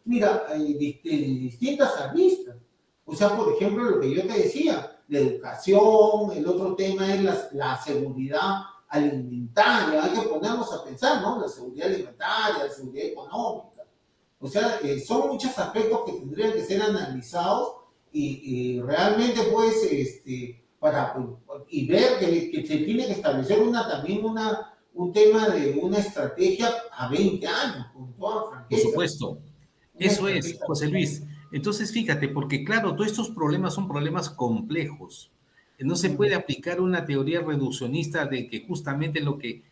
Speaker 2: mira, de distintas aristas. O sea, por ejemplo, lo que yo te decía, la educación, el otro tema es la seguridad alimentaria, hay que ponernos a pensar, ¿no? La seguridad alimentaria, la seguridad económica. O sea, son muchos aspectos que tendrían que ser analizados y realmente, pues, para, y ver que se tiene que establecer también un tema de una estrategia a 20 años, con toda
Speaker 1: Por
Speaker 2: franqueza,
Speaker 1: supuesto.
Speaker 2: una
Speaker 1: Eso es,
Speaker 2: estrategia.
Speaker 1: José Luis. Entonces, fíjate, porque claro, todos estos problemas son problemas complejos. No se puede aplicar una teoría reduccionista de que justamente lo que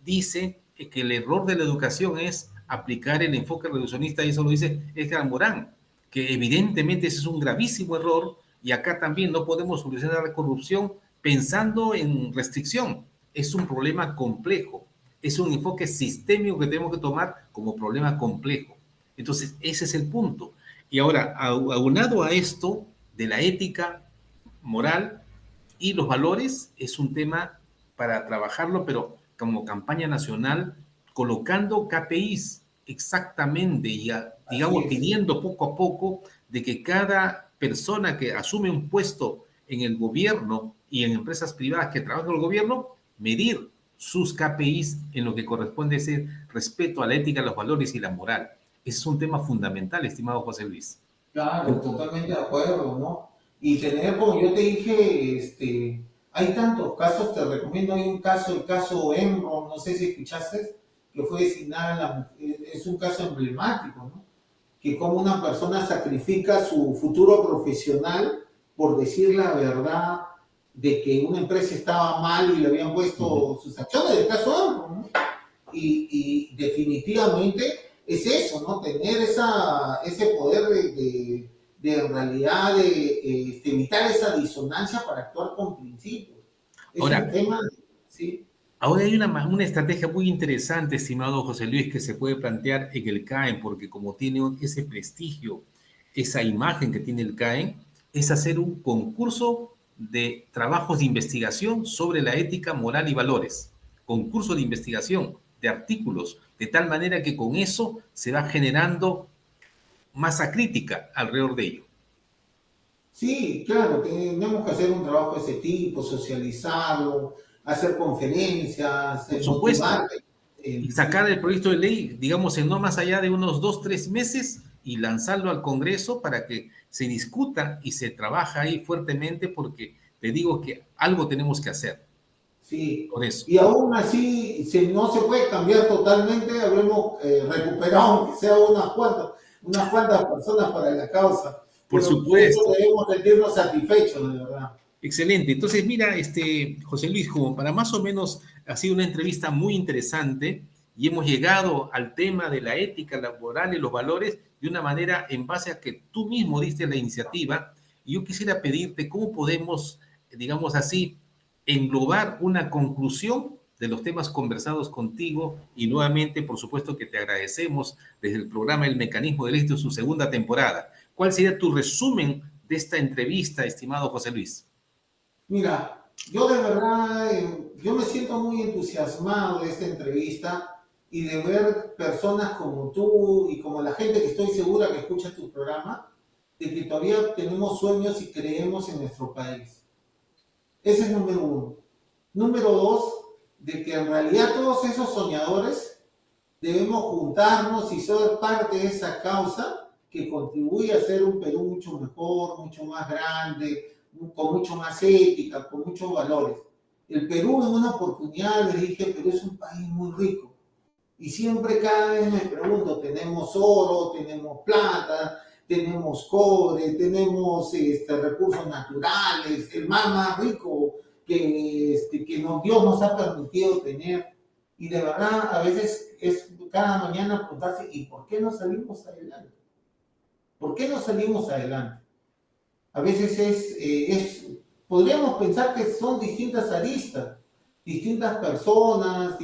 Speaker 1: dice que el error de la educación es aplicar el enfoque reduccionista, y eso lo dice Edgar Morán, que evidentemente ese es un gravísimo error y acá también no podemos solucionar la corrupción pensando en restricción. Es un problema complejo, es un enfoque sistémico que tenemos que tomar como problema complejo. Entonces, ese es el punto. Y ahora, aunado a esto de la ética moral y los valores, es un tema para trabajarlo, pero como campaña nacional, colocando KPIs exactamente y,
Speaker 2: Así
Speaker 1: digamos,
Speaker 2: es.
Speaker 1: pidiendo poco a poco de que cada persona que asume un puesto en el gobierno y en empresas privadas que trabajan en el gobierno, medir sus KPIs en lo que corresponde a ese respeto a la ética, los valores y la moral. Ese es un tema fundamental, estimado José Luis.
Speaker 2: Claro, totalmente de acuerdo, ¿no? Y tener, como yo te dije, hay tantos casos, te recomiendo, hay un caso, el caso Enron, no sé si escuchaste, que fue designada, es un caso emblemático, ¿no? Que como una persona sacrifica su futuro profesional por decir la verdad de que una empresa estaba mal y le habían
Speaker 1: Uh -huh.
Speaker 2: puesto sus acciones, el caso Enron, ¿no? Y definitivamente es eso, ¿no? Tener ese poder de en realidad de evitar esa disonancia para actuar con principios. Es un
Speaker 1: Ahora,
Speaker 2: tema, ¿sí?
Speaker 1: ahora hay una estrategia muy interesante, estimado José Luis, que se puede plantear en el CAEN, porque como tiene ese prestigio, esa imagen que tiene el CAEN, es hacer un concurso de trabajos de investigación sobre la ética, moral y valores. Concurso de investigación de artículos, de tal manera que con eso se va generando masa crítica alrededor de ello.
Speaker 2: Sí, claro, tenemos que hacer un trabajo de ese tipo, socializarlo, hacer conferencias,
Speaker 1: Por
Speaker 2: motivar.
Speaker 1: supuesto, y sacar
Speaker 2: Sí.
Speaker 1: el proyecto de ley, digamos, en no más allá de unos 2, 3 meses y lanzarlo al Congreso para que se discuta y se trabaja ahí fuertemente porque te digo que algo tenemos que hacer
Speaker 2: Sí,
Speaker 1: por eso.
Speaker 2: y aún así, si no se puede cambiar totalmente, habremos recuperado, aunque sea unas cuantas personas para la causa,
Speaker 1: Por
Speaker 2: pero de eso
Speaker 1: supuesto.
Speaker 2: debemos sentirnos satisfechos, de verdad.
Speaker 1: Excelente. Entonces, mira, José Luis, como para más o menos ha sido una entrevista muy interesante y hemos llegado al tema de la ética, la moral y los valores de una manera en base a que tú mismo diste la iniciativa. Y yo quisiera pedirte cómo podemos, digamos así, englobar una conclusión de los temas conversados contigo y nuevamente, por supuesto, que te agradecemos desde el programa El Mecanismo del Éxito, su segunda temporada. ¿Cuál sería tu resumen de esta entrevista, estimado José Luis?
Speaker 2: Mira, yo de verdad, yo me siento muy entusiasmado de esta entrevista y de ver personas como tú y como la gente que estoy segura que escucha tu programa, de que todavía tenemos sueños y creemos en nuestro país. Ese es número uno. Número dos, de que en realidad todos esos soñadores debemos juntarnos y ser parte de esa causa que contribuye a hacer un Perú mucho mejor, mucho más grande, con mucho más ética, con muchos valores. El Perú en una oportunidad les dije, Perú es un país muy rico. Y siempre cada vez me pregunto, tenemos oro, tenemos plata, tenemos cobre, tenemos recursos naturales, el mar más rico Dios nos ha permitido tener. Y de verdad, a veces es cada mañana preguntarse, ¿y por qué no salimos adelante? ¿Por qué no salimos adelante? A veces podríamos pensar que son distintas aristas, distintas personas,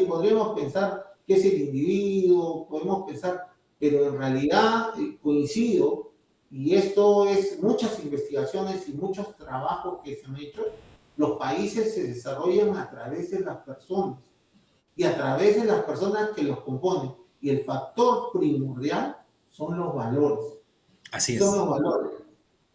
Speaker 2: podríamos pensar que es el individuo, podemos pensar, pero en realidad coincido, y esto es muchas investigaciones y muchos trabajos que se han hecho, los países se desarrollan a través de las personas y a través de las personas que los componen. Y el factor primordial son los valores.
Speaker 1: Así es.
Speaker 2: Son los valores.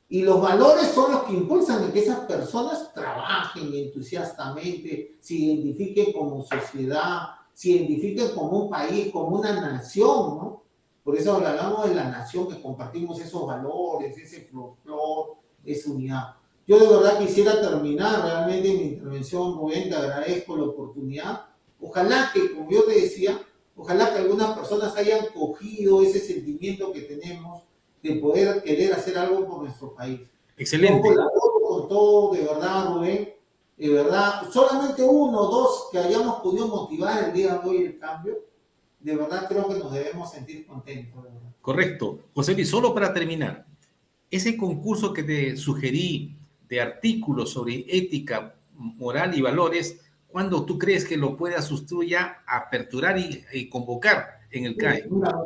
Speaker 2: Y los valores son los que impulsan a que esas personas trabajen entusiastamente, se identifiquen como sociedad, se identifiquen como un país, como una nación, ¿no? Por eso hablamos de la nación, que compartimos esos valores, ese folclore, esa unidad. Yo de verdad quisiera terminar realmente mi intervención, Rubén, te agradezco la oportunidad. Ojalá que, como yo te decía, ojalá que algunas personas hayan cogido ese sentimiento que tenemos de poder querer hacer algo por nuestro país.
Speaker 1: Excelente.
Speaker 2: Yo colaboro con todo, de verdad, Rubén, de verdad, solamente uno o dos que hayamos podido motivar el día de hoy el cambio, de verdad creo que nos debemos sentir contentos. De verdad.
Speaker 1: Correcto. José Luis, solo para terminar, ese concurso que te sugerí de artículos sobre ética, moral y valores, ¿cuándo tú crees que lo puedas usted ya aperturar y convocar en el CAE?
Speaker 2: Mira,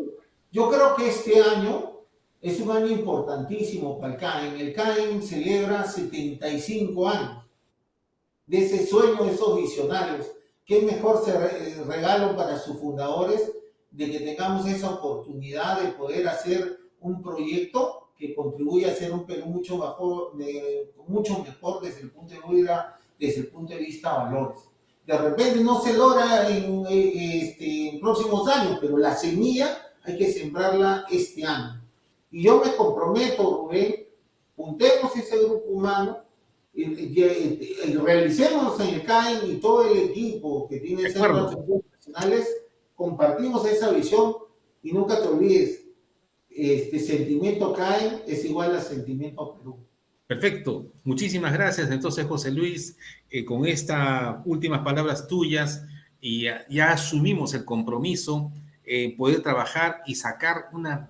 Speaker 2: yo creo que este año es un año importantísimo para el CAEN. El CAEN celebra 75 años de ese sueño de esos visionarios. ¿Qué mejor regalo para sus fundadores de que tengamos esa oportunidad de poder hacer un proyecto que contribuya a ser un Perú mucho mejor desde el punto de vista valores? De repente no se logra en próximos años, pero la semilla hay que sembrarla este año. Y yo me comprometo, Rubén, juntemos ese grupo humano y realicemos en el CAEN y todo el equipo que tiene centros profesionales, compartimos esa visión y nunca te olvides, sentimiento CAEN es igual a sentimiento Perú.
Speaker 1: Perfecto, muchísimas gracias. Entonces, José Luis, con estas últimas palabras tuyas, y ya asumimos el compromiso, poder trabajar y sacar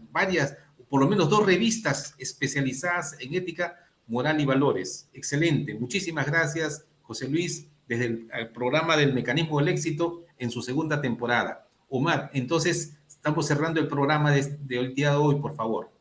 Speaker 1: varias, por lo menos 2 revistas especializadas en ética, moral y valores. Excelente, muchísimas gracias, José Luis, desde el programa del Mecanismo del Éxito en su segunda temporada. Omar, entonces estamos cerrando el programa del día de hoy, por favor.